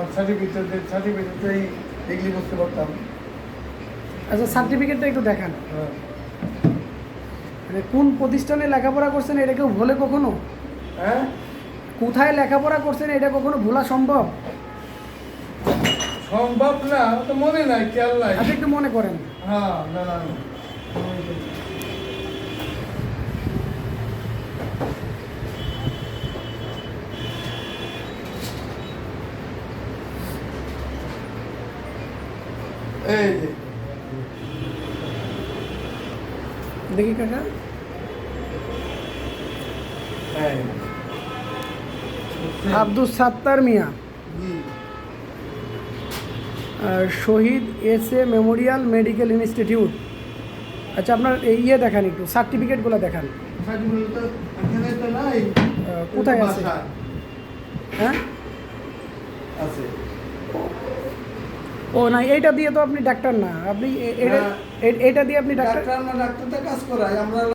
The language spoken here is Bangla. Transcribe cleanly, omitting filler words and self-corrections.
আমার সার্টিফিকেটটাই এগুলি বুঝতে পারতাম। আচ্ছা, সার্টিফিকেটটা একটু দেখান। হ্যাঁ। মানে কোন প্রতিষ্ঠানে লেখাপড়া করছেন এটা কেউ ভোলে কখনো? হ্যাঁ, কোথায় লেখাপড়া করছেন এটা কখনো ভোলা সম্ভব? সম্ভব না, তো মনে নাই, খেয়াল নাই। আচ্ছা, একটু মনে করেন। হ্যাঁ, না না না। এই যে দেখি কাকা। হ্যাঁ, আব্দুল সাত্তার মিয়া, জি। শহীদ এস.এ. Memorial medical institute. আচ্ছা, আপনার এই ইয়ে দেখান, একটু সার্টিফিকেটগুলো দেখান। সার্টিফিকেট তো এখানে তো নাই। কোথায় আছে? বাসায় হ্যাঁ, আছে। ও না, এইটা দিয়ে তো আপনি ডাক্তার না, আপনি এটা দিয়ে আপনি ডাক্তার। ডাক্তার না, ডাক্তারটা কাজ করায় আমরা।